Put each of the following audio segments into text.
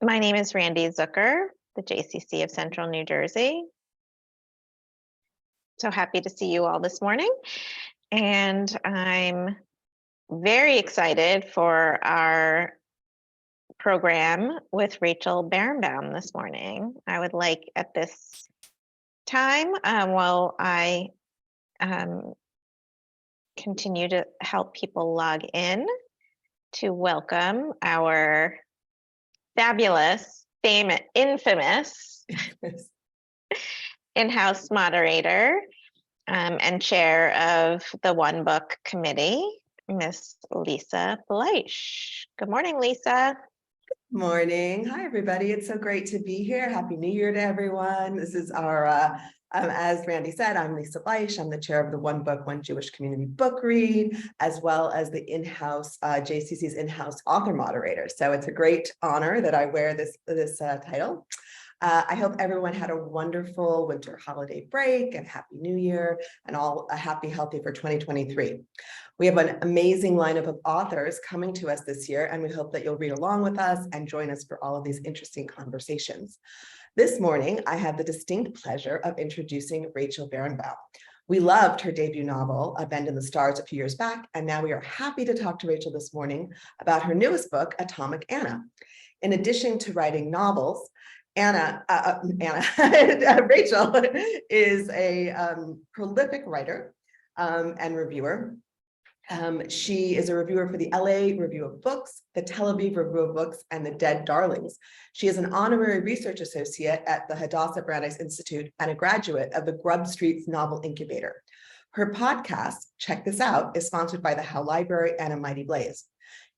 My name is Randy Zucker, the JCC of Central New Jersey. So happy to see you all this morning. And I'm very excited for our program with Rachel Barenbaum this morning. I would like at this time, while I continue to help people log in, to welcome our fabulous, infamous in-house moderator and chair of the One Book Committee, Miss Lisa Bleish. Good morning, Lisa. Morning. Hi, everybody. It's so great to be here. Happy New Year to everyone. This is our, as Randy said, I'm Lisa Bleish. I'm the chair of the One Book, One Jewish Community Book Read, as well as the in-house, JCC's in-house author moderator. So it's a great honor that I wear this title. I hope everyone had a wonderful winter holiday break and Happy New Year and all a happy, healthy for 2023. We have an amazing lineup of authors coming to us this year, and we hope that you'll read along with us and join us for all of these interesting conversations. This morning, I have the distinct pleasure of introducing Rachel Barenbaum. We loved her debut novel, A Bend in the Stars, a few years back, and now we are happy to talk to Rachel this morning about her newest book, Atomic Anna. In addition to writing novels, Rachel is a prolific writer and reviewer. She is a reviewer for the LA Review of Books, the Tel Aviv Review of Books, and the Dead Darlings. She is an honorary research associate at the Hadassah Brandeis Institute and a graduate of the Grub Street's Novel Incubator. Her podcast, check this out, is sponsored by the Howe Library and A Mighty Blaze.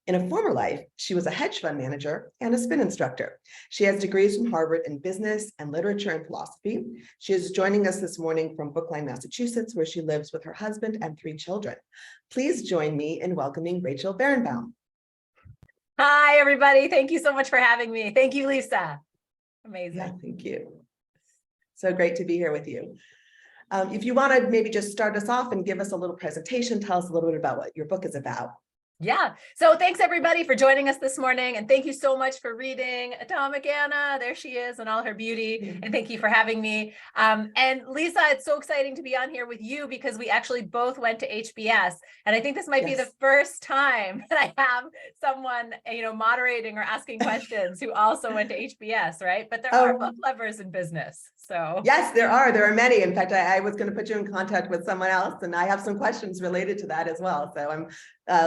In a former life, she was a hedge fund manager and a spin instructor. She has degrees from Harvard in business and literature and philosophy. She is joining us this morning from Brookline, Massachusetts, where she lives with her husband and 3 children. Please join me in welcoming Rachel Barenbaum. Hi, everybody. Thank you so much for having me. Thank you, Lisa. Amazing. Yeah, thank you. So great to be here with you. If you want to maybe just start us off and give us a little presentation, tell us a little bit about what your book is about. Yeah. So thanks everybody for joining us this morning. And thank you so much for reading Atomic Anna. There she is in all her beauty. And thank you for having me. And Lisa, it's so exciting to be on here with you because we actually both went to HBS. And I think this might be the first time that I have someone, moderating or asking questions who also went to HBS, right? But there are book lovers in business. So yes, there are many. In fact, I was going to put you in contact with someone else, and I have some questions related to that as well. So I'm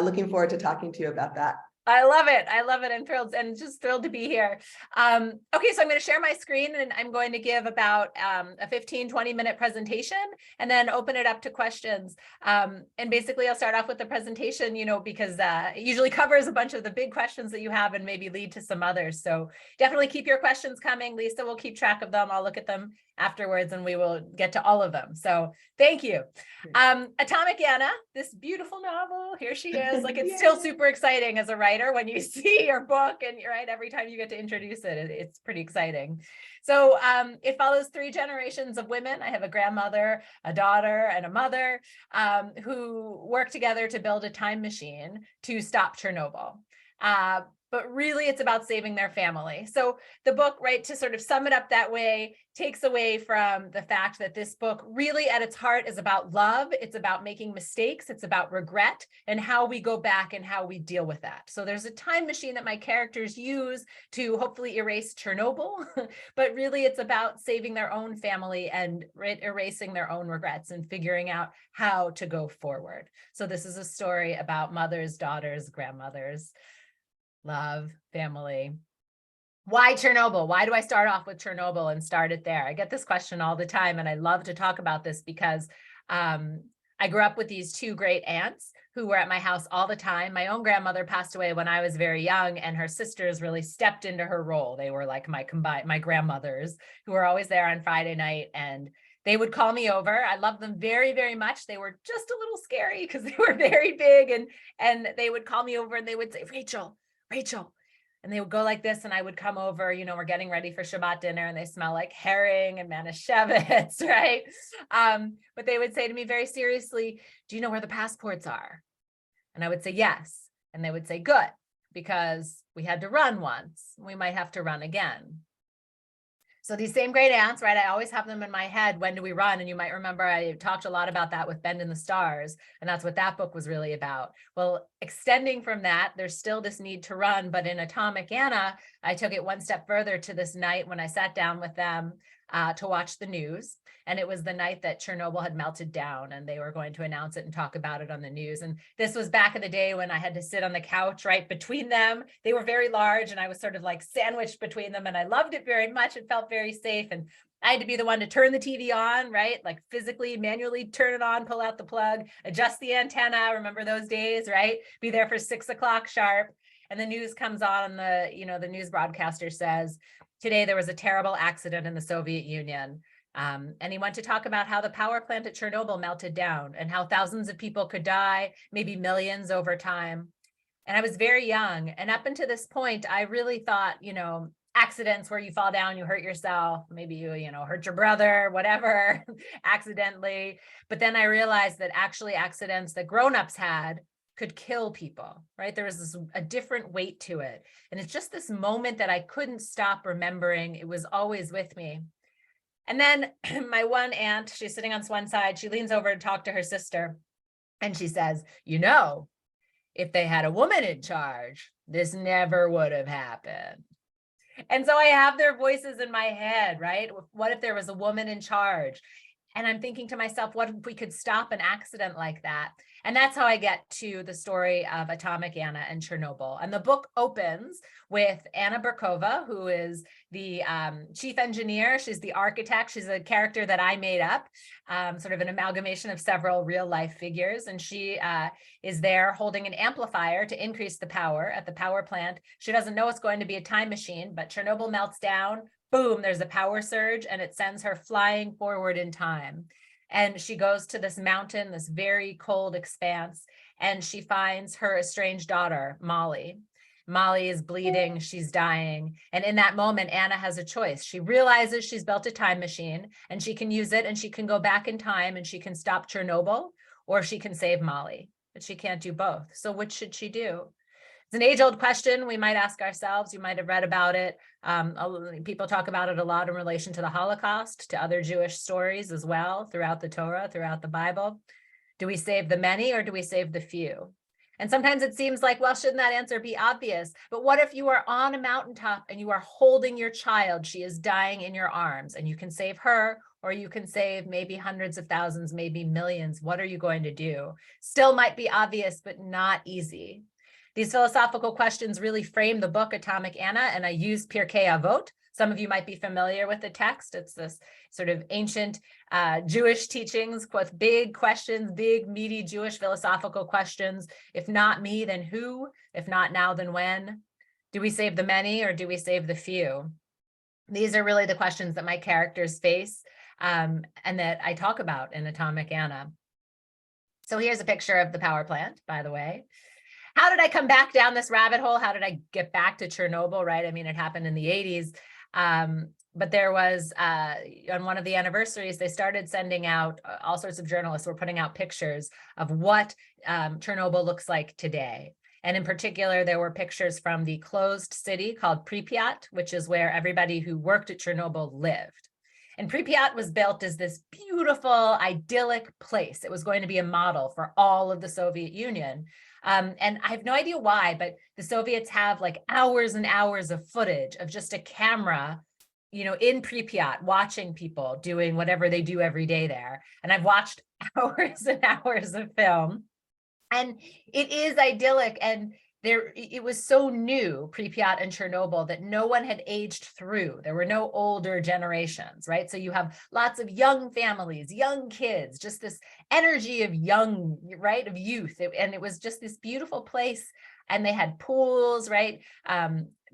looking forward to talking to you about that. I love it. I'm thrilled and just thrilled to be here. Okay, so I'm going to share my screen and I'm going to give about a 15-20 minute presentation and then open it up to questions. And basically I'll start off with the presentation, because it usually covers a bunch of the big questions that you have and maybe lead to some others. So definitely keep your questions coming. Lisa will keep track of them. I'll look at them afterwards and we will get to all of them. So thank you. Atomic Anna, this beautiful novel, here she is. Like it's still super exciting as a writer when you see your book and you're right, every time you get to introduce it, it's pretty exciting. So it follows 3 generations of women. I have a grandmother, a daughter, and a mother who work together to build a time machine to stop Chernobyl. But really it's about saving their family. So the book, right, to sort of sum it up that way, takes away from the fact that this book really at its heart is about love. It's about making mistakes. It's about regret and how we go back and how we deal with that. So there's a time machine that my characters use to hopefully erase Chernobyl, but really it's about saving their own family and erasing their own regrets and figuring out how to go forward. So this is a story about mothers, daughters, grandmothers, love, family. Why Chernobyl? Why do I start off with Chernobyl and start it there? I get this question all the time, and I love to talk about this because I grew up with these 2 great aunts who were at my house all the time. My own grandmother passed away when I was very young, and her sisters really stepped into her role. They were like my grandmothers who were always there on Friday night, and they would call me over. I loved them very, very much. They were just a little scary because they were very big, and they would call me over and they would say, Rachel. And they would go like this, and I would come over, we're getting ready for Shabbat dinner, and they smell like herring and Manischewitz, right? But they would say to me very seriously, do you know where the passports are? And I would say, yes. And they would say, good. because we had to run once. We might have to run again. So these same great ants, right? I always have them in my head. When do we run? And you might remember I talked a lot about that with Bend in the Stars. And that's what that book was really about. Well, extending from that, there's still this need to run. But in Atomic Anna, I took it one step further to this night when I sat down with them to watch the news. And it was the night that Chernobyl had melted down and they were going to announce it and talk about it on the news. And this was back in the day when I had to sit on the couch right between them. They were very large and I was sort of like sandwiched between them, and I loved it very much. It felt very safe. And I had to be the one to turn the TV on, right? Like physically, manually turn it on, pull out the plug, adjust the antenna. Remember those days, right? Be there for 6 o'clock sharp. And the news comes on and the news broadcaster says, today there was a terrible accident in the Soviet Union. And he went to talk about how the power plant at Chernobyl melted down and how thousands of people could die, maybe millions over time. And I was very young. And up until this point, I really thought, accidents where you fall down, you hurt yourself, maybe you hurt your brother, whatever, accidentally. But then I realized that actually accidents that grown-ups had could kill people, right? There was a different weight to it. And it's just this moment that I couldn't stop remembering. It was always with me. And then my one aunt, she's sitting on one side, she leans over to talk to her sister. And she says, if they had a woman in charge, this never would have happened. And so I have their voices in my head, right? What if there was a woman in charge? And I'm thinking to myself, what if we could stop an accident like that? And that's how I get to the story of Atomic Anna and Chernobyl. And the book opens with Anna Burkova, who is the chief engineer. She's the architect. She's a character that I made up, sort of an amalgamation of several real life figures. And she is there holding an amplifier to increase the power at the power plant. She doesn't know it's going to be a time machine, but Chernobyl melts down. Boom, there's a power surge and it sends her flying forward in time. And she goes to this mountain, this very cold expanse, and she finds her estranged daughter, Molly. Molly is bleeding, she's dying. And in that moment, Anna has a choice. She realizes she's built a time machine and she can use it and she can go back in time and she can stop Chernobyl, or she can save Molly, but she can't do both. So which should she do? It's an age-old question we might ask ourselves. You might have read about it. People talk about it a lot in relation to the Holocaust, to other Jewish stories as well, throughout the Torah, throughout the Bible. Do we save the many or do we save the few? And sometimes it seems like, well, shouldn't that answer be obvious? But what if you are on a mountaintop and you are holding your child? She is dying in your arms and you can save her, or you can save maybe hundreds of thousands, maybe millions. What are you going to do? Still might be obvious, but not easy. These philosophical questions really frame the book Atomic Anna, and I use Pirkei Avot. Some of you might be familiar with the text. It's this sort of ancient Jewish teachings with big questions, big meaty Jewish philosophical questions. If not me, then who? If not now, then when? Do we save the many or do we save the few? These are really the questions that my characters face and that I talk about in Atomic Anna. So here's a picture of the power plant, by the way. How did I come back down this rabbit hole? How did I get back to Chernobyl, right? I mean, it happened in the 80s. But there was, on one of the anniversaries, they started sending out, all sorts of journalists were putting out pictures of what Chernobyl looks like today. And in particular, there were pictures from the closed city called Pripyat, which is where everybody who worked at Chernobyl lived. And Pripyat was built as this beautiful, idyllic place. It was going to be a model for all of the Soviet Union. And I have no idea why, but the Soviets have like hours and hours of footage of just a camera, in Pripyat, watching people doing whatever they do every day there. And I've watched hours and hours of film, and it is idyllic. And it was so new, Pripyat and Chernobyl, that no one had aged through. There were no older generations, right? So you have lots of young families, young kids, just this energy of young, right, of youth. And it was just this beautiful place. And they had pools, right?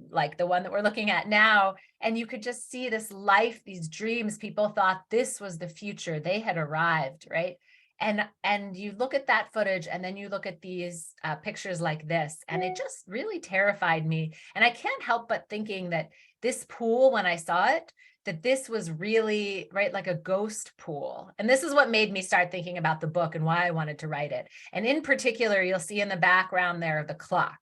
Like the one that we're looking at now. And you could just see this life, these dreams. People thought this was the future. They had arrived, right? And you look at that footage and then you look at these pictures like this, and it just really terrified me. And I can't help but thinking that this pool, when I saw it, that this was really, right, like a ghost pool. And this is what made me start thinking about the book and why I wanted to write it. And in particular, you'll see in the background there the clock.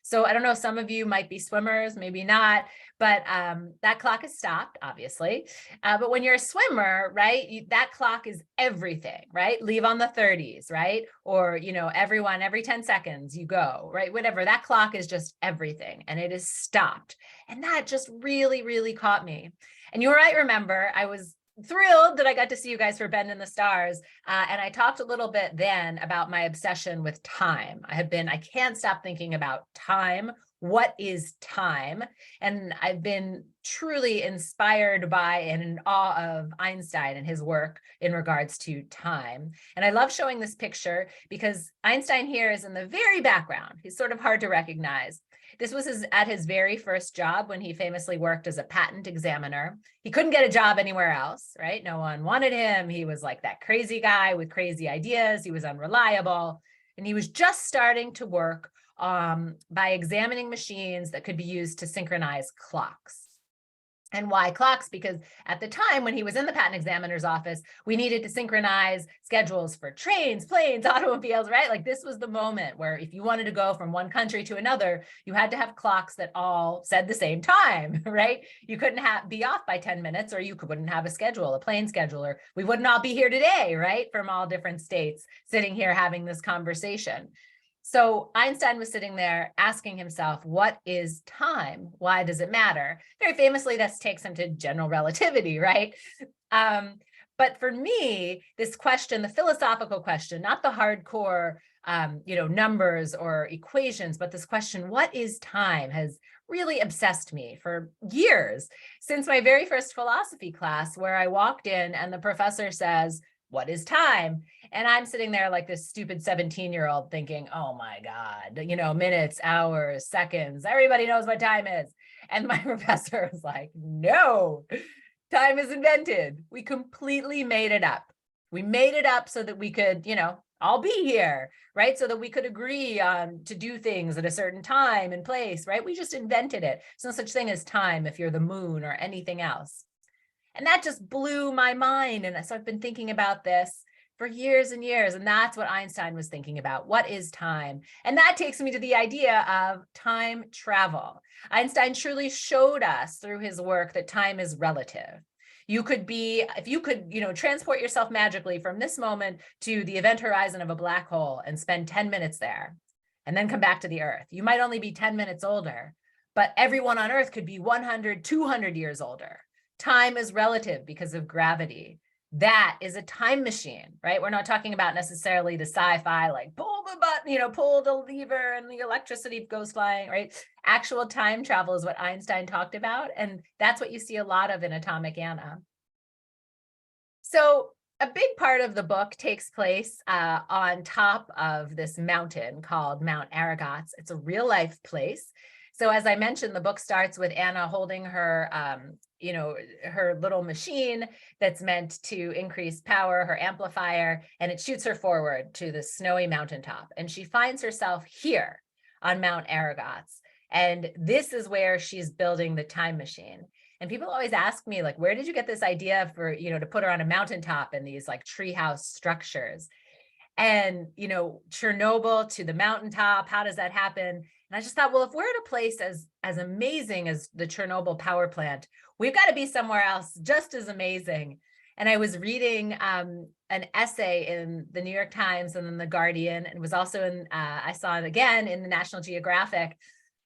So I don't know, some of you might be swimmers, maybe not, but that clock is stopped, obviously. But when you're a swimmer, right, that clock is everything, right? Leave on the 30s, right? Or, you know, every 10 seconds you go, right? Whatever, that clock is just everything, and it is stopped. And that just really, really caught me. And you might remember, I was thrilled that I got to see you guys for Bend in the Stars. And I talked a little bit then about my obsession with time. I can't stop thinking about time. What is time? And I've been truly inspired by and in awe of Einstein and his work in regards to time. And I love showing this picture because Einstein here is in the very background. He's sort of hard to recognize. This was at his very first job when he famously worked as a patent examiner. He couldn't get a job anywhere else, right? No one wanted him. He was like that crazy guy with crazy ideas. He was unreliable. And he was just starting to work by examining machines that could be used to synchronize clocks. And why clocks? Because at the time when he was in the patent examiner's office, we needed to synchronize schedules for trains, planes, automobiles, right? Like this was the moment where if you wanted to go from one country to another, you had to have clocks that all said the same time, right? You couldn't be off by 10 minutes, or you wouldn't have a schedule, a plane schedule, or we wouldn't all be here today, right? From all different states sitting here having this conversation. So Einstein was sitting there asking himself, what is time? Why does it matter? Very famously, this takes him to general relativity, right? But for me, this question, the philosophical question, not the hardcore, numbers or equations, but this question, what is time, has really obsessed me for years, since my very first philosophy class, where I walked in and the professor says, what is time? And I'm sitting there like this stupid 17-year-old thinking, oh my God, minutes, hours, seconds, everybody knows what time is. And my professor was like, no, time is invented. We completely made it up. We made it up so that we could, all be here, right? So that we could agree on to do things at a certain time and place, right? We just invented it. There's no such thing as time if you're the moon or anything else. And that just blew my mind. And so I've been thinking about this for years and years. And that's what Einstein was thinking about. What is time? And that takes me to the idea of time travel. Einstein truly showed us through his work that time is relative. If you could, transport yourself magically from this moment to the event horizon of a black hole and spend 10 minutes there and then come back to the Earth, you might only be 10 minutes older, but everyone on Earth could be 100, 200 years older. Time is relative because of gravity. That is a time machine, right? We're not talking about necessarily the sci-fi, like pull the button, pull the lever and the electricity goes flying, right? Actual time travel is what Einstein talked about. And that's what you see a lot of in Atomic Anna. So a big part of the book takes place on top of this mountain called Mount Aragats. It's a real life place. So as I mentioned, the book starts with Anna holding her, her little machine that's meant to increase power, her amplifier, and it shoots her forward to the snowy mountaintop. And she finds herself here on Mount Aragats. And this is where she's building the time machine. And people always ask me, like, where did you get this idea for, to put her on a mountaintop in these like treehouse structures? And, Chernobyl to the mountaintop, how does that happen? And I just thought, well, if we're at a place as amazing as the Chernobyl power plant, we've got to be somewhere else just as amazing. And I was reading an essay in the New York Times and then the Guardian, and it was also I saw it again in the National Geographic,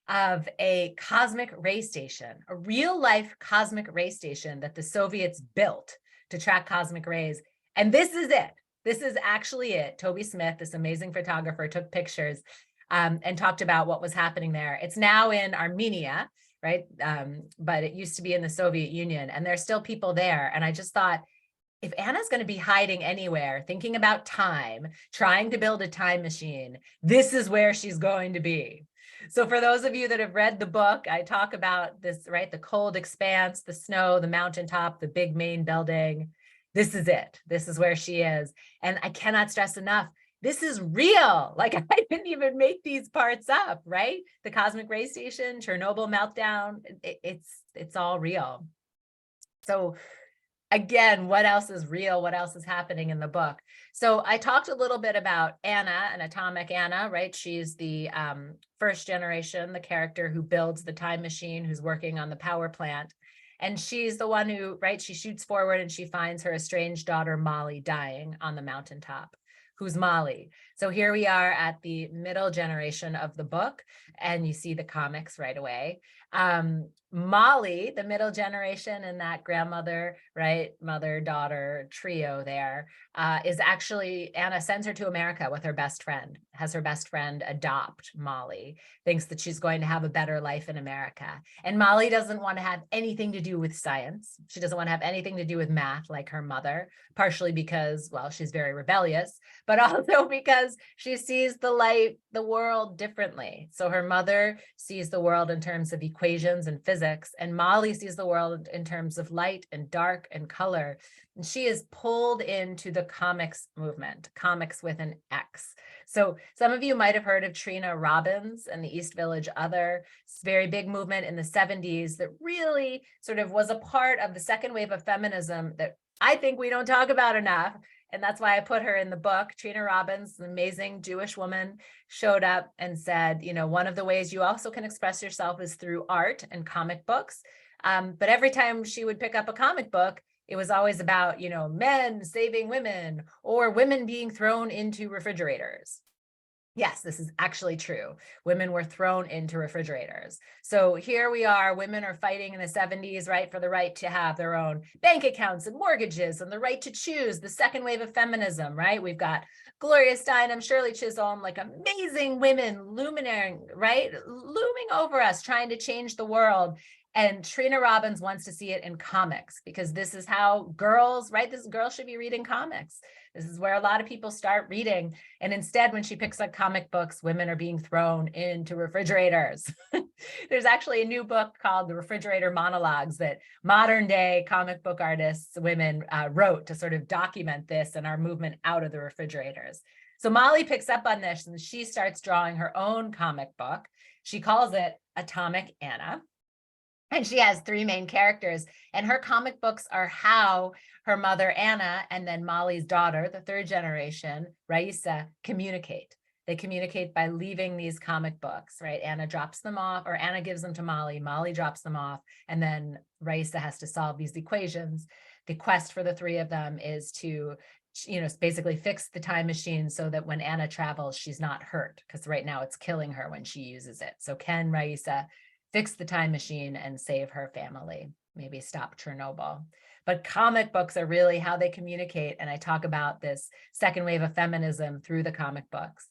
of a cosmic ray station, a real life cosmic ray station that the Soviets built to track cosmic rays. And this is it. This is actually it. Toby Smith, this amazing photographer, took pictures and talked about what was happening there. It's now in Armenia, right? But it used to be in the Soviet Union, and there's still people there. And I just thought, if Anna's going to be hiding anywhere, thinking about time, trying to build a time machine, this is where she's going to be. So for those of you that have read the book, I talk about this, right? The cold expanse, the snow, the mountaintop, the big main building. This is it. This is where she is. And I cannot stress enough, this is real. Like, I didn't even make these parts up, right? The cosmic ray station, Chernobyl meltdown, it's all real. So again, what else is real? What else is happening in the book? So I talked a little bit about Anna and Atomic Anna, right? She's the first generation, the character who builds the time machine, who's working on the power plant. And she's the one who, right, she shoots forward and she finds her estranged daughter, Molly, dying on the mountaintop. Who's Molly? So here we are at the middle generation of the book, and you see the comics right away. Molly, the middle generation in that grandmother, right, mother-daughter trio there, is actually, Anna sends her to America with her best friend, has her best friend adopt Molly, thinks that she's going to have a better life in America. And Molly doesn't want to have anything to do with science. She doesn't want to have anything to do with math like her mother, partially because, well, she's very rebellious, but also because she sees the world differently. So her mother sees the world in terms of equations and physics, and Molly sees the world in terms of light and dark and color. And she is pulled into the comics movement, comics with an X. So some of you might have heard of Trina Robbins and the East Village Other. It's a very big movement in the 70s that really sort of was a part of the second wave of feminism that I think we don't talk about enough. And that's why I put her in the book. Trina Robbins, an amazing Jewish woman, showed up and said, you know, one of the ways you also can express yourself is through art and comic books. But every time she would pick up a comic book, it was always about, you know, men saving women or women being thrown into refrigerators. Yes, this is actually true. Women were thrown into refrigerators. So here we are, women are fighting in the 70s, right, for the right to have their own bank accounts and mortgages and the right to choose, the second wave of feminism, right? We've got Gloria Steinem, Shirley Chisholm, like amazing women luminary, right, looming over us, trying to change the world. And Trina Robbins wants to see it in comics because this is how girls, right? This girl should be reading comics. This is where a lot of people start reading. And instead, when she picks up comic books, women are being thrown into refrigerators. There's actually a new book called The Refrigerator Monologues that modern day comic book artists, women, wrote to sort of document this and our movement out of the refrigerators. So Molly picks up on this and she starts drawing her own comic book. She calls it Atomic Anna. And she has three main characters, and her comic books are how her mother, Anna, and then Molly's daughter, the third generation, Raisa, communicate. They communicate by leaving these comic books, right? Anna drops them off, or Anna gives them to Molly, Molly drops them off, and then Raisa has to solve these equations. The quest for the three of them is to, you know, basically fix the time machine so that when Anna travels, she's not hurt, because right now it's killing her when she uses it. So can Raisa fix the time machine and save her family, maybe stop Chernobyl? But comic books are really how they communicate. And I talk about this second wave of feminism through the comic books.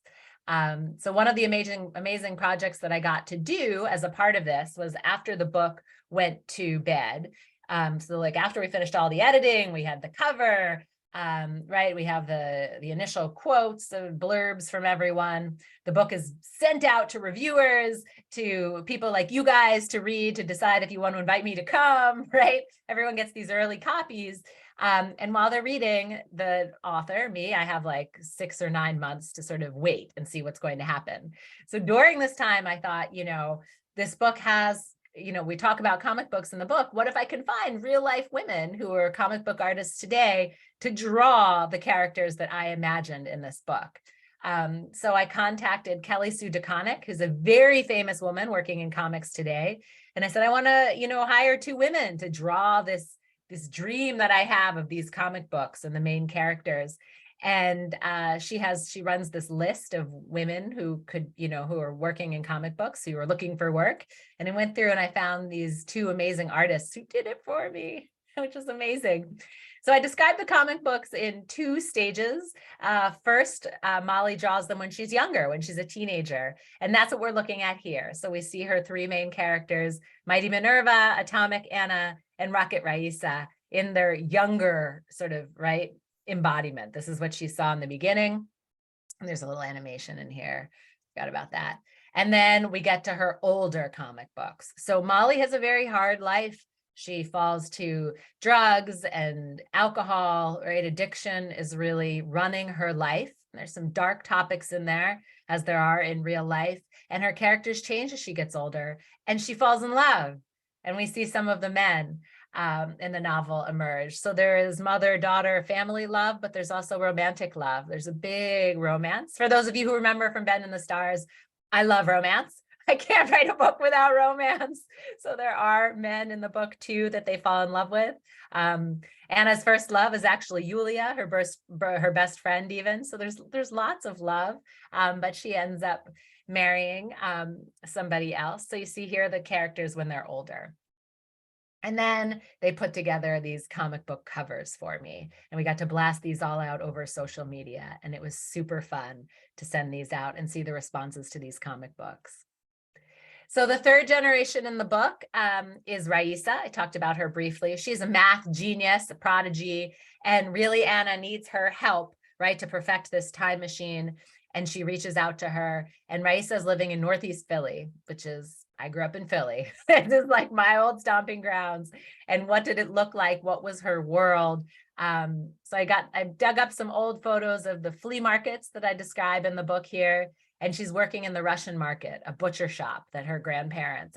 So one of the amazing projects that I got to do as a part of this was after the book went to bed. So like after we finished all the editing, we had the cover, right? We have the initial quotes, the blurbs from everyone. The book is sent out to reviewers, to people like you guys to read, to decide if you want to invite me to come, right? Everyone gets these early copies. And while they're reading, the author, me, I have like 6 or 9 months to sort of wait and see what's going to happen. So during this time, I thought, you know, this book has, you know, we talk about comic books in the book. What if I can find real life women who are comic book artists today to draw the characters that I imagined in this book? So I contacted Kelly Sue DeConnick, who's a very famous woman working in comics today. And I said, I want to, you know, hire 2 women to draw this dream that I have of these comic books and the main characters. And she runs this list of women who could, you know, who are working in comic books, who are looking for work. And I went through and I found these 2 amazing artists who did it for me, which was amazing. So I described the comic books in 2 stages. First, Molly draws them when she's younger, when she's a teenager. And that's what we're looking at here. So we see her 3 main characters, Mighty Minerva, Atomic Anna, and Rocket Raisa in their younger sort of, right, embodiment. This is what she saw in the beginning. And there's a little animation in here. Forgot about that. And then we get to her older comic books. So Molly has a very hard life. She falls to drugs and alcohol, right? Addiction is really running her life. There's some dark topics in there, as there are in real life. And her characters change as she gets older, and she falls in love. And we see some of the men. in the novel emerge. So there is mother-daughter family love, but there's also romantic love. There's a big romance. For those of you who remember from Ben and the Stars, I love romance. I can't write a book without romance. So there are men in the book too that they fall in love with. Anna's first love is actually Yulia, her best friend even. So there's lots of love, but she ends up marrying somebody else. So you see here the characters when they're older. And then they put together these comic book covers for me, and we got to blast these all out over social media. And it was super fun to send these out and see the responses to these comic books. So the third generation in the book is Raisa. I talked about her briefly. She's a math genius, a prodigy, and really Anna needs her help, right, to perfect this time machine. And she reaches out to her, and Raisa is living in Northeast Philly, which is, I grew up in Philly. This is like my old stomping grounds. And what did it look like? What was her world? So I dug up some old photos of the flea markets that I describe in the book here. And she's working in the Russian market, a butcher shop that her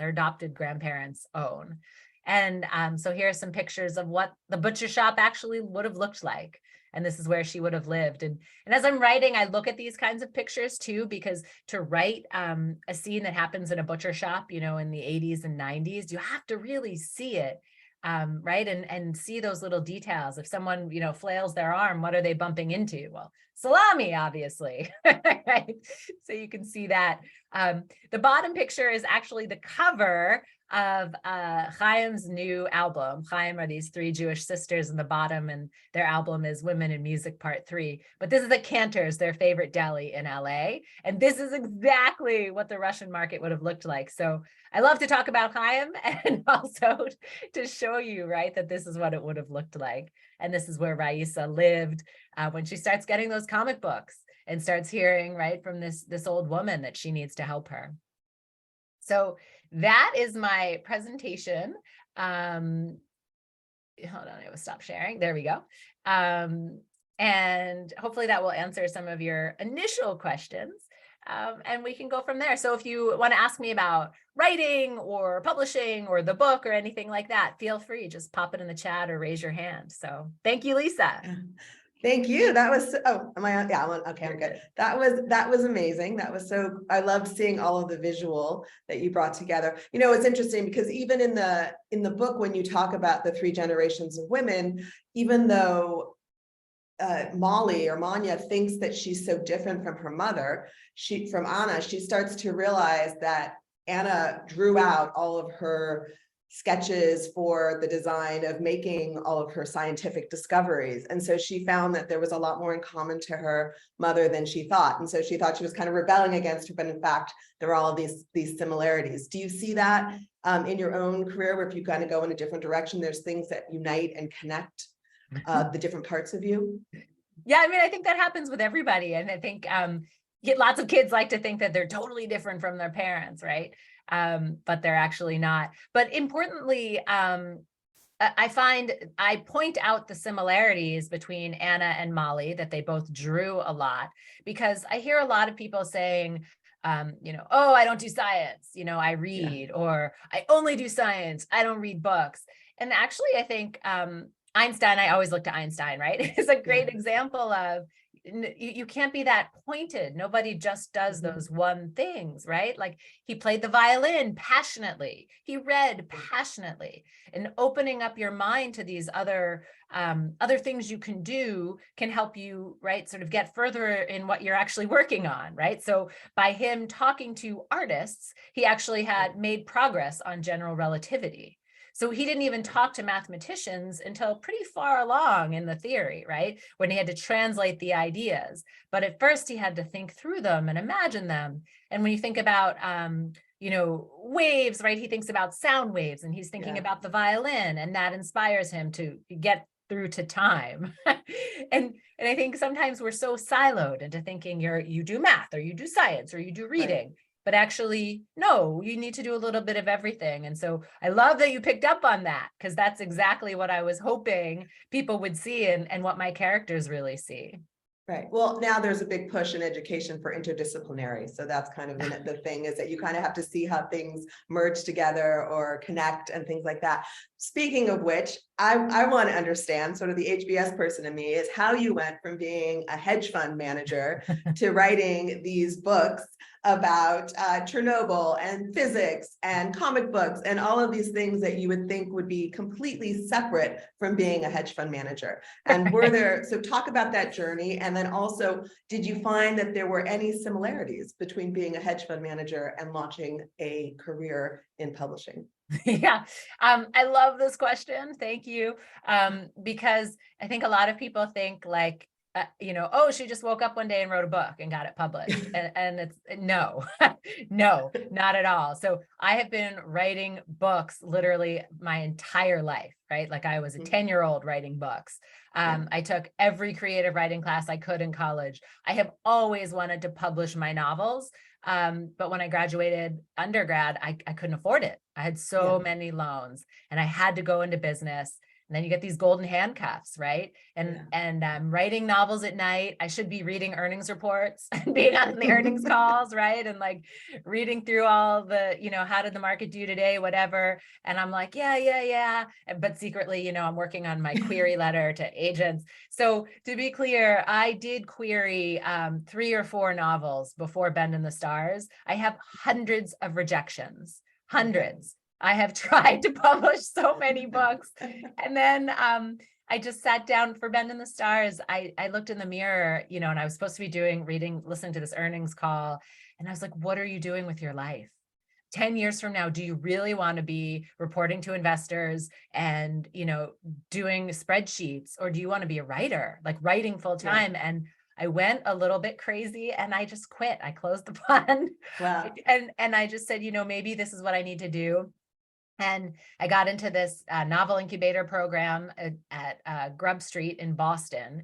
adopted grandparents own. And so here are some pictures of what the butcher shop actually would have looked like. And this is where she would have lived. And as I'm writing, I look at these kinds of pictures too, because to write a scene that happens in a butcher shop, in the 80s and 90s, you have to really see it, right? And see those little details. If someone, flails their arm, what are they bumping into? Well, salami, obviously, right? So you can see that. The bottom picture is actually the cover of Chaim's new album. Chaim are these three Jewish sisters in the bottom, and their album is Women in Music Part 3. But this is at Cantor's, their favorite deli in LA. And this is exactly what the Russian market would have looked like. So I love to talk about Chaim and also to show you, right, that this is what it would have looked like. And this is where Raisa lived when she starts getting those comic books and starts hearing, right, from this old woman that she needs to help her. So that is my presentation. Hold on, I will stop sharing. There we go. And hopefully that will answer some of your initial questions. And we can go from there. So if you want to ask me about writing or publishing or the book or anything like that, feel free, just pop it in the chat or raise your hand. So thank you, Lisa. Thank you. That was, am I on? Yeah, I'm on. Okay, I'm good. That was amazing. That was I loved seeing all of the visual that you brought together. It's interesting because even in the book, when you talk about the three generations of women, even though Molly or Manya thinks that she's so different from her mother, from Anna, she starts to realize that Anna drew out all of her sketches for the design of making all of her scientific discoveries. And so she found that there was a lot more in common to her mother than she thought. And so she thought she was kind of rebelling against her, but in fact, there are all of these similarities. Do you see that in your own career, where if you kind of go in a different direction, there's things that unite and connect the different parts of you? Yeah, I think that happens with everybody. And I think lots of kids like to think that they're totally different from their parents, right? But they're actually not. But importantly, I point out the similarities between Anna and Molly, that they both drew a lot, because I hear a lot of people saying, oh, I don't do science, I read, or I only do science, I don't read books. And actually, I think Einstein, I always look to Einstein, right? Is a great example of, you can't be that pointed. Nobody just does those one things, right? Like, he played the violin passionately, he read passionately, and opening up your mind to these other things you can do can help you, right, sort of get further in what you're actually working on, right? So by him talking to artists, he actually had made progress on general relativity. So he didn't even talk to mathematicians until pretty far along in the theory, right? When he had to translate the ideas. But at first he had to think through them and imagine them. And when you think about, waves, right? He thinks about sound waves, and he's thinking about the violin, and that inspires him to get through to time. and I think sometimes we're so siloed into thinking you do math, or you do science, or you do reading. Right. But actually, no, you need to do a little bit of everything. And so I love that you picked up on that, because that's exactly what I was hoping people would see, and what my characters really see. Right. Well, now there's a big push in education for interdisciplinary. So that's kind of the thing, is that you kind of have to see how things merge together or connect and things like that. speaking of which, I want to understand, sort of the HBS person in me, is how you went from being a hedge fund manager to writing these books about Chernobyl and physics and comic books and all of these things that you would think would be completely separate from being a hedge fund manager. And were there, so talk about that journey. And then also, did you find that there were any similarities between being a hedge fund manager and launching a career in publishing? Yeah, I love this question. Thank you. Because I think a lot of people think like, oh, she just woke up one day and wrote a book and got it published. And it's no, no, not at all. So I have been writing books literally my entire life, right? Like I was a 10-year-old writing books. I took every creative writing class I could in college. I have always wanted to publish my novels. But when I graduated undergrad, I couldn't afford it. I had so many loans and I had to go into business. And then you get these golden handcuffs, right? And writing novels at night. I should be reading earnings reports and being on the earnings calls, right? And like reading through all the, how did the market do today, whatever. And I'm like, yeah. But secretly, I'm working on my query letter to agents. So to be clear, I did query 3 or 4 novels before Bend in the Stars. I have hundreds of rejections, hundreds. I have tried to publish so many books. And then I just sat down for Bend in the Stars. I looked in the mirror, and I was supposed to be listening to this earnings call. And I was like, what are you doing with your life? 10 years from now, do you really want to be reporting to investors and, doing spreadsheets? Or do you want to be a writer, like writing full time? And I went a little bit crazy and I just quit. I closed the fund. Wow. And I just said, maybe this is what I need to do. And I got into this novel incubator program at Grub Street in Boston.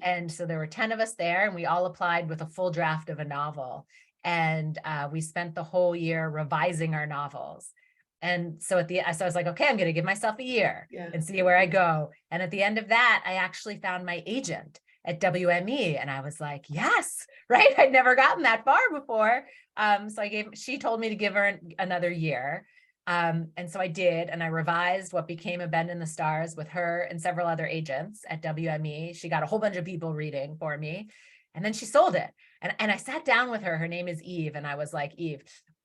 And so there were 10 of us there and we all applied with a full draft of a novel. And we spent the whole year revising our novels. And so so I was like, okay, I'm going to give myself a year and see where I go. And at the end of that, I actually found my agent at WME. And I was like, yes, right. I'd never gotten that far before. So she told me to give her another year. And so I did, and I revised what became a Bend in the Stars with her and several other agents at WME. She got a whole bunch of people reading for me, and then she sold it. And I sat down with her. Her name is Eve. And I was like, Eve,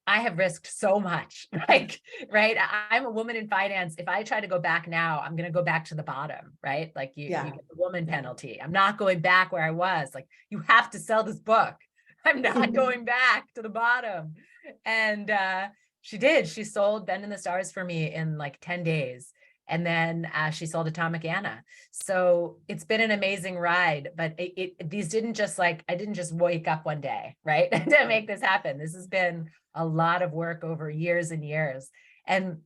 I have risked so much, like, right? I'm a woman in finance. If I try to go back now, I'm going to go back to the bottom, right? Like you get the woman penalty. I'm not going back where I was. Like, you have to sell this book. I'm not going back to the bottom. And, she did. She sold Bend in the Stars for me in like 10 days. And then she sold Atomic Anna. So it's been an amazing ride, but I didn't just wake up one day, right? to make this happen. This has been a lot of work over years and years. And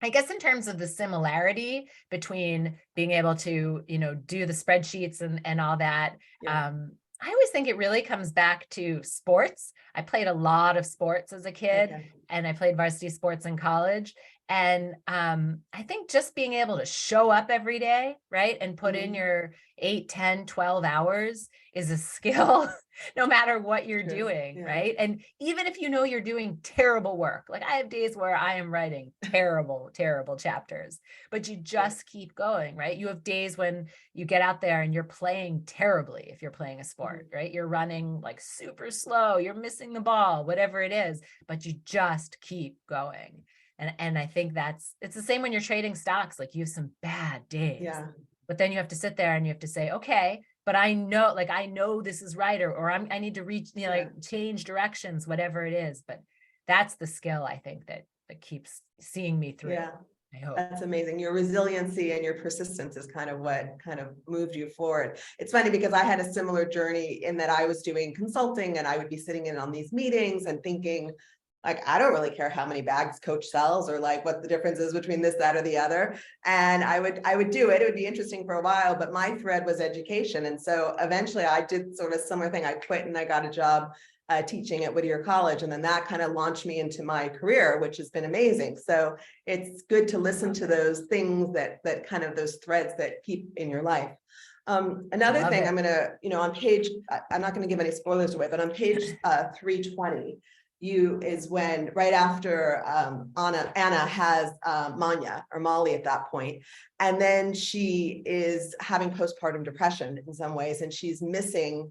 I guess in terms of the similarity between being able to, do the spreadsheets and all that, I always think it really comes back to sports. I played a lot of sports as a kid, and I played varsity sports in college. And I think just being able to show up every day, right, and put in your 8, 10, 12 hours is a skill, no matter what you're doing, right? And even if you're doing terrible work, like I have days where I am writing terrible, terrible chapters, but you just keep going, right? You have days when you get out there and you're playing terribly if you're playing a sport, right? You're running like super slow, you're missing the ball, whatever it is, but you just keep going. And I think it's the same when you're trading stocks. Like you have some bad days, but then you have to sit there and you have to say, okay, but I know this is right, or I need to reach, change directions, whatever it is. But that's the skill I think that keeps seeing me through. I hope. That's amazing. Your resiliency and your persistence is kind of what kind of moved you forward. It's funny because I had a similar journey in that I was doing consulting and I would be sitting in on these meetings and thinking, like, I don't really care how many bags Coach sells or like what the difference is between this, that, or the other. And I would do it. It would be interesting for a while, but my thread was education. And so eventually I did sort of similar thing. I quit and I got a job teaching at Whittier College. And then that kind of launched me into my career, which has been amazing. So it's good to listen to those things that kind of those threads that keep in your life. Another thing I'm going to, on page, I'm not going to give any spoilers away, but on page 320, is when right after Anna has Manya or Molly at that point, and then she is having postpartum depression in some ways, and she's missing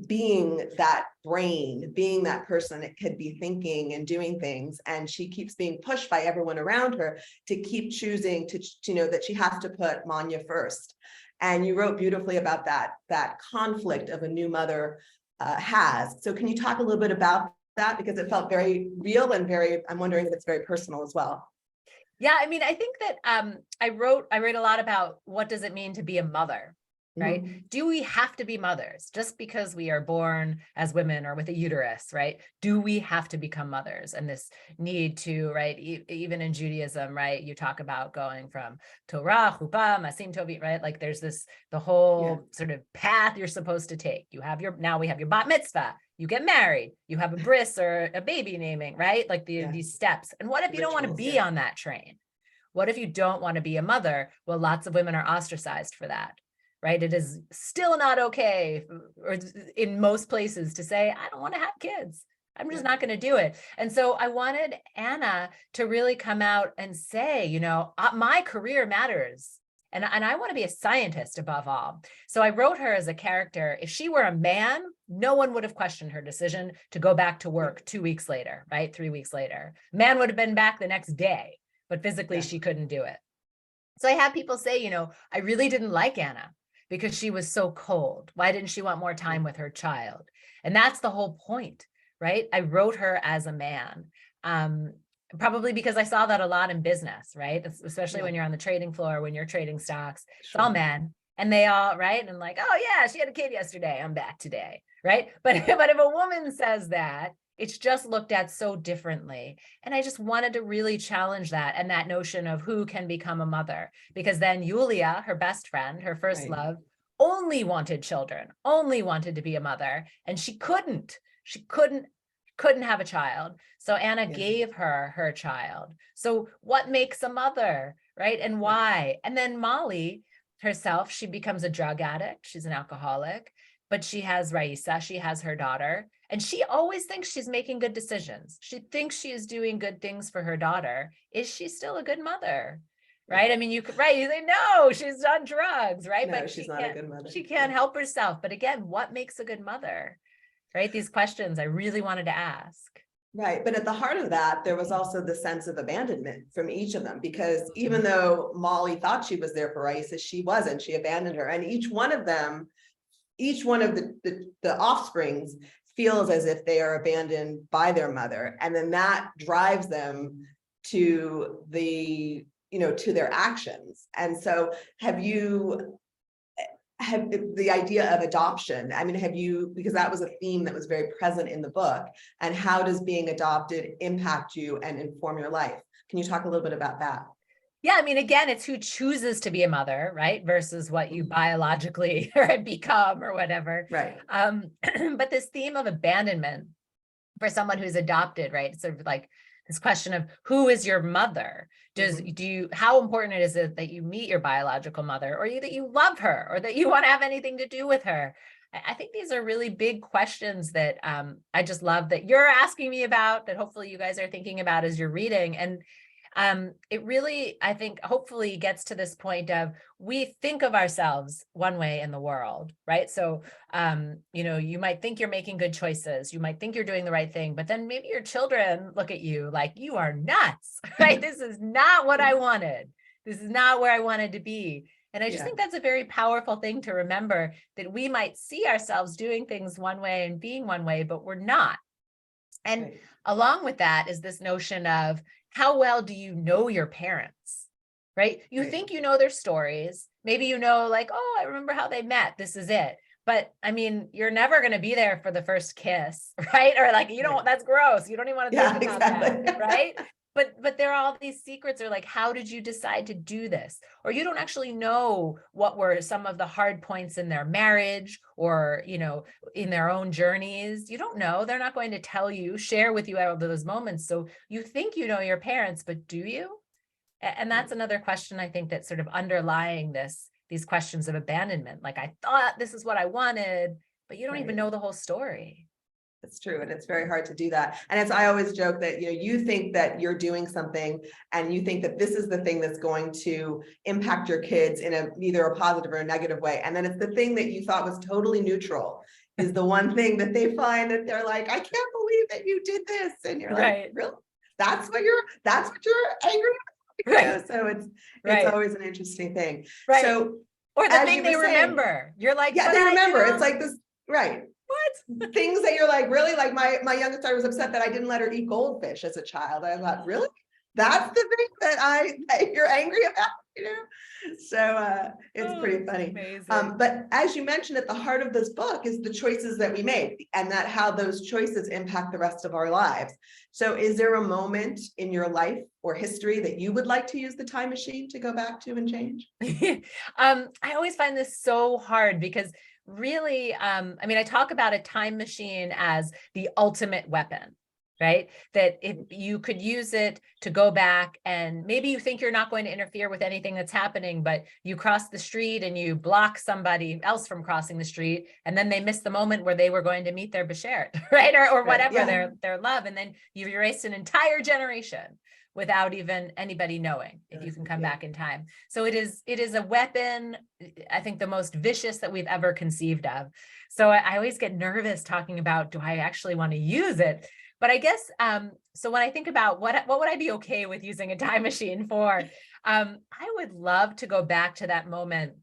being that brain, being that person that could be thinking and doing things. And she keeps being pushed by everyone around her to keep choosing to know that she has to put Manya first. And you wrote beautifully about that conflict of a new mother has. So can you talk a little bit about that? Because it felt very real and I'm wondering if it's very personal as well. Yeah, I mean, I think that I wrote a lot about what does it mean to be a mother, right? Mhm. Do we have to be mothers just because we are born as women or with a uterus, right? Do we have to become mothers? And this need to, right? Even in Judaism, right? You talk about going from Torah, Chuppah, Masim Tovi, right? Like there's the whole sort of path you're supposed to take. Now we have your bat mitzvah. You get married, you have a bris or a baby naming, right? Like these steps. And what if you don't want to be on that train? What if you don't want to be a mother? Well, lots of women are ostracized for that, right? It is still not okay, or in most places, to say, I don't want to have kids. I'm just not going to do it. And so I wanted Anna to really come out and say, my career matters. And I want to be a scientist above all. So I wrote her as a character. If she were a man, no one would have questioned her decision to go back to work 2 weeks later, right? 3 weeks later. Man would have been back the next day, but physically she couldn't do it. So I had people say, I really didn't like Anna because she was so cold. Why didn't she want more time with her child? And that's the whole point, right? I wrote her as a man. Probably because I saw that a lot in business, right? Especially when you're on the trading floor, when you're trading stocks, it's all men. And they all, right? And like, oh yeah, she had a kid yesterday, I'm back today, right? But if a woman says that, it's just looked at so differently. And I just wanted to really challenge that and that notion of who can become a mother. Because then Yulia, her best friend, her first love, only wanted children, only wanted to be a mother, and she couldn't have a child. So Anna gave her child. So what makes a mother, right? And why? And then Molly herself, she becomes a drug addict. She's an alcoholic, but she has Raisa, she has her daughter, and she always thinks she's making good decisions. She thinks she is doing good things for her daughter. Is she still a good mother? Right? I mean, you could, right? You say, no, she's on drugs, right? No, but she's not a good mother. She can't help herself. But again, what makes a good mother? Right? These questions I really wanted to ask. Right. But at the heart of that, there was also the sense of abandonment from each of them, because even though Molly thought she was there for Raisa, she wasn't. She abandoned her. And each one of them, each one of the offsprings feels as if they are abandoned by their mother. And then that drives them to to their actions. And so have the idea of adoption, I mean, because that was a theme that was very present in the book, and how does being adopted impact you and inform your life? Can you talk a little bit about that? Yeah, I mean, again, it's who chooses to be a mother, right? Versus what you biologically become or whatever. Right. But this theme of abandonment for someone who's adopted, right? It's sort of like this question of who is your mother? How important is it that you meet your biological mother, or that you love her, or that you want to have anything to do with her? I think these are really big questions that I just love that you're asking me about, that hopefully you guys are thinking about as you're reading. And it really, I think, hopefully gets to this point of we think of ourselves one way in the world, right? So, you might think you're making good choices. You might think you're doing the right thing, but then maybe your children look at you like you are nuts, right? This is not what I wanted. This is not where I wanted to be. And I just think that's a very powerful thing to remember, that we might see ourselves doing things one way and being one way, but we're not. And along with that is this notion of how well do you know your parents, right? You think you know their stories. Maybe like, oh, I remember how they met. This is it. But I mean, you're never going to be there for the first kiss, right? Or like, that's gross. You don't even want to think about that, right? But there are all these secrets, or like, how did you decide to do this? Or you don't actually know what were some of the hard points in their marriage, or, in their own journeys. You don't know. They're not going to tell you, share with you all those moments. So you think you know your parents, but do you? And that's another question, I think, that's sort of underlying these questions of abandonment. Like, I thought this is what I wanted, but you don't even know the whole story. It's true. And it's very hard to do that. And it's, I always joke that, you think that you're doing something and you think that this is the thing that's going to impact your kids in either a positive or a negative way. And then it's the thing that you thought was totally neutral is the one thing that they find that they're like, I can't believe that you did this. And you're like, really? That's what you're angry about? Right. So it's always an interesting thing. Right. So, or the thing they remember. You're like, yeah, they remember. It's like this, right. What? Things that you're like, really? Like my youngest daughter was upset that I didn't let her eat goldfish as a child. I thought, really? That's the thing that you're angry about, So it's pretty funny. Amazing. But as you mentioned, at the heart of this book is the choices that we make and that how those choices impact the rest of our lives. So is there a moment in your life or history that you would like to use the time machine to go back to and change? I always find this so hard because really, I mean, I talk about a time machine as the ultimate weapon, right? That if you could use it to go back and maybe you think you're not going to interfere with anything that's happening, but you cross the street and you block somebody else from crossing the street, and then they miss the moment where they were going to meet their beshert, right? Or whatever, yeah. their love. And then you've erased an entire generation without even anybody knowing if you can come back in time. So it is a weapon, I think the most vicious that we've ever conceived of. So I always get nervous talking about, do I actually want to use it? But I guess, so when I think about what would I be okay with using a time machine for, I would love to go back to that moment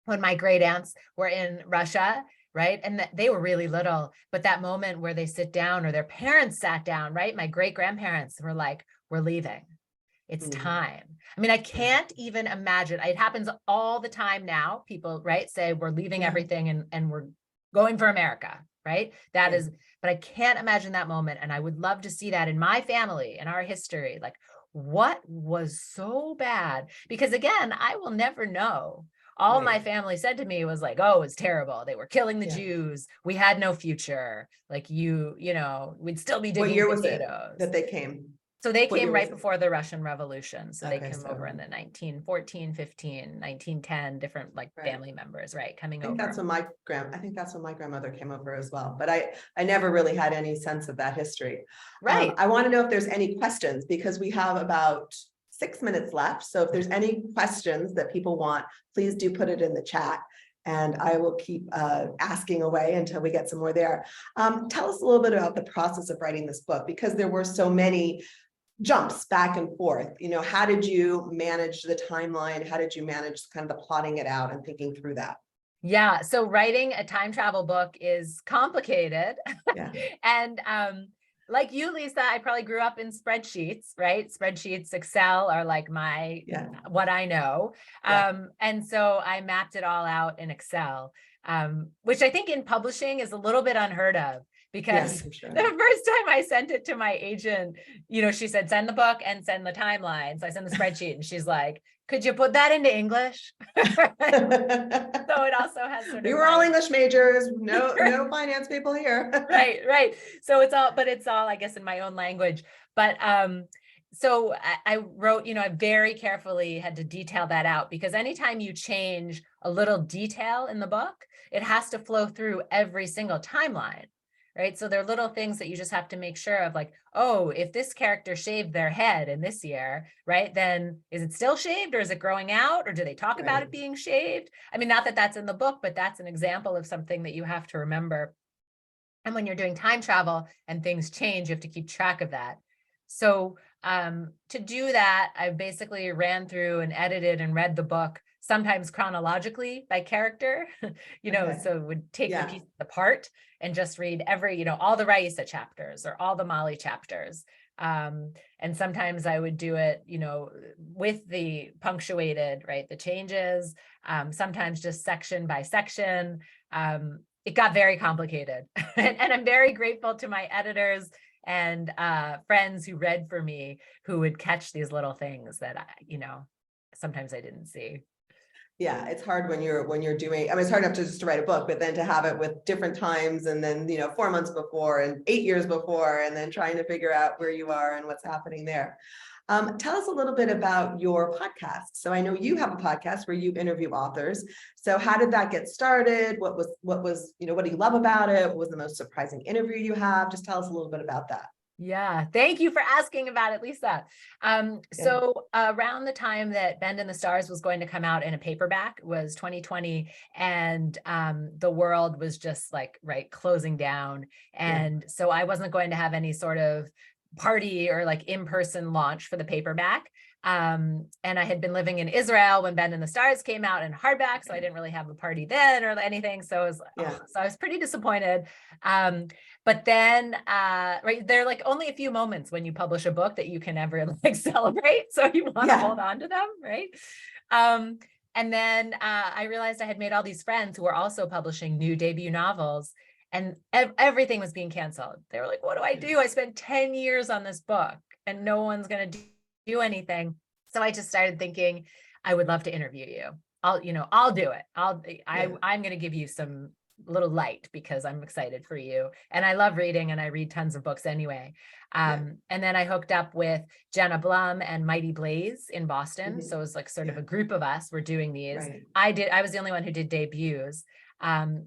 when my great aunts were in Russia, right? And they were really little, but that moment where they sit down or their parents sat down, right? My great grandparents were like, we're leaving. It's time. I mean, I can't even imagine. It happens all the time now. People, right, say we're leaving everything and we're going for America, right? That is, but I can't imagine that moment. And I would love to see that in my family, in our history. Like, what was so bad? Because again, I will never know. All my family said to me was like, oh, it was terrible. They were killing the Jews. We had no future. Like we'd still be digging What year potatoes. was it that they came? So they came right before the Russian Revolution. So they came so over in the 1914, 15, 1910, different family members, right? Coming over. I think that's when my grandmother came over as well. But I never really had any sense of that history. Right. I want to know if there's any questions because we have about 6 minutes left. So if there's any questions that people want, please do put it in the chat. And I will keep asking away until we get some more there. Tell us a little bit about the process of writing this book, because there were so many jumps back and forth. How did you manage the timeline? How did you manage kind of the plotting it out and thinking through that? Yeah, so writing a time travel book is complicated. And like you, Lisa, I probably grew up in spreadsheets, right? Spreadsheets, Excel are like what I know. And so I mapped it all out in Excel, which I think in publishing is a little bit unheard of. Because the first time I sent it to my agent, she said, send the book and send the timeline. So I sent the spreadsheet and she's like, could you put that into English? So it also has sort of we were all English majors, no finance people here. Right. So it's all, I guess, in my own language. But so I wrote, I very carefully had to detail that out, because anytime you change a little detail in the book, it has to flow through every single timeline. Right. So there are little things that you just have to make sure of, like, oh, if this character shaved their head in this year, right, then is it still shaved or is it growing out, or do they talk about it being shaved? I mean, not that that's in the book, but that's an example of something that you have to remember. And when you're doing time travel and things change, you have to keep track of that. So to do that, I basically ran through and edited and read the book, sometimes chronologically by character, so would take the piece apart and just read all the Raisa chapters or all the Molly chapters. And sometimes I would do it, with the punctuated, right, the changes, sometimes just section by section. It got very complicated. And I'm very grateful to my editors and friends who read for me, who would catch these little things that sometimes I didn't see. Yeah, it's hard when you're doing, it's hard enough to just write a book, but then to have it with different times and then, 4 months before and 8 years before, and then trying to figure out where you are and what's happening there. Tell us a little bit about your podcast. So I know you have a podcast where you interview authors. So how did that get started? What was, what do you love about it? What was the most surprising interview you have? Just tell us a little bit about that. Yeah, thank you for asking about it, Lisa. So around the time that Bend in the Stars was going to come out in a paperback was 2020, and the world was just like, closing down. And so I wasn't going to have any sort of party or like in-person launch for the paperback. And I had been living in Israel when Bend in the Stars came out in hardback, so I didn't really have a party then or anything. So I was, so I was pretty disappointed. But then, there are like only a few moments when you publish a book that you can ever like celebrate. So you want to hold on to them, right? And then I realized I had made all these friends who were also publishing new debut novels, and everything was being canceled. They were like, what do I do? I spent 10 years on this book and no one's going to do anything. So I just started thinking, I would love to interview you. I'll do it. I'm going to give you some little light because I'm excited for you. And I love reading, and I read tons of books anyway. And then I hooked up with Jenna Blum and Mighty Blaze in Boston. So it was like sort of a group of us were doing these. I was the only one who did debuts.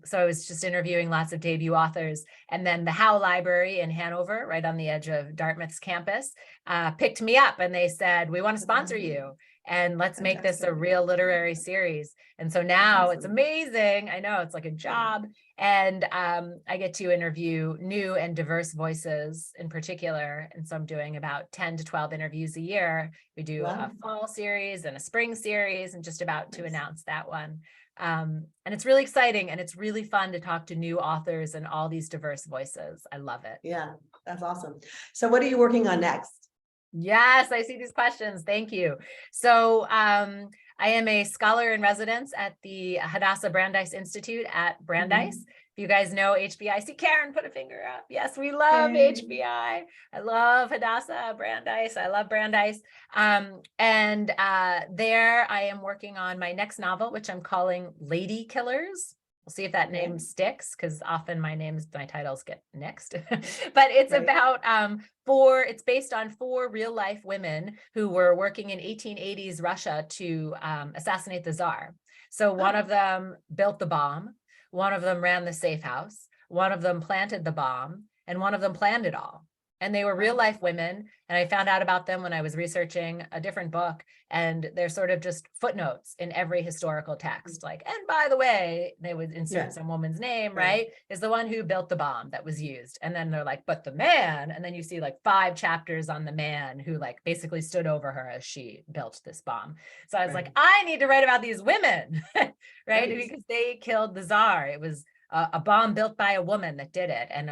So I was just interviewing lots of debut authors. And then the Howe Library in Hanover, right on the edge of Dartmouth's campus, picked me up and they said, we want to sponsor you. And let's make this a real literary series. And so now it's amazing. I know it's like a job. And I get to interview new and diverse voices in particular. And so I'm doing about 10 to 12 interviews a year. We do a fall series and a spring series, and just about to announce that one. And it's really exciting, and it's really fun to talk to new authors and all these diverse voices. I love it. Yeah, that's awesome. So what are you working on next? Yes, I see these questions. Thank you. So I am a scholar in residence at the Hadassah Brandeis Institute at Brandeis. If you guys know HBI, see Karen put a finger up. Yes, we love HBI. I love Hadassah Brandeis. I love Brandeis. And there I am working on my next novel, which I'm calling Lady Killers. We'll see if that name sticks, because often my titles get nixed. But it's about it's based on 4 real life women who were working in 1880s Russia to assassinate the Tsar. So one of them built the bomb, one of them ran the safe house, one of them planted the bomb, and one of them planned it all. And they were real life women. And I found out about them when I was researching a different book. And they're sort of just footnotes in every historical text. Like, and by the way, they would insert some woman's name, right? Is the one who built the bomb that was used. And then they're like, but the man, and then you see like 5 chapters on the man who like basically stood over her as she built this bomb. So I was like, I need to write about these women, right? Because they killed the Tsar. It was a bomb built by a woman that did it, and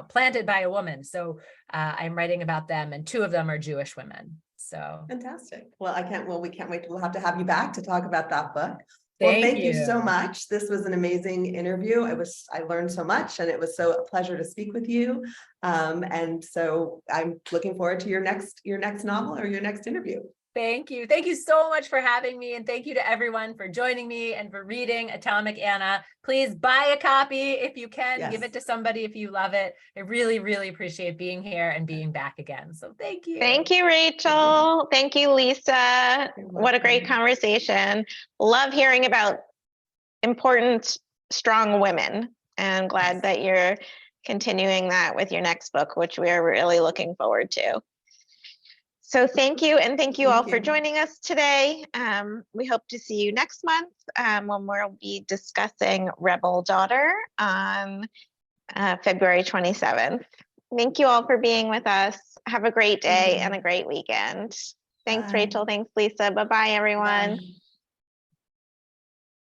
planted by a woman. So I'm writing about them, and 2 of them are Jewish women. So fantastic. Well, we can't wait. We'll have to have you back to talk about that book. Thank you so much. This was an amazing interview. I learned so much, and it was so a pleasure to speak with you. And so I'm looking forward to your next novel or your next interview. Thank you. Thank you so much for having me. And thank you to everyone for joining me and for reading Atomic Anna. Please buy a copy if you can. Give it to somebody if you love it. I really, really appreciate being here and being back again. So thank you. Thank you, Rachel. Thank you, Lisa. What a great conversation. Love hearing about important, strong women, and glad that you're continuing that with your next book, which we are really looking forward to. So thank you, and thank you all for joining us today. We hope to see you next month when we'll be discussing Rebel Daughter on February 27th. Thank you all for being with us. Have a great day and a great weekend. Thanks, Rachel. Thanks, Lisa. Bye-bye, everyone. Bye.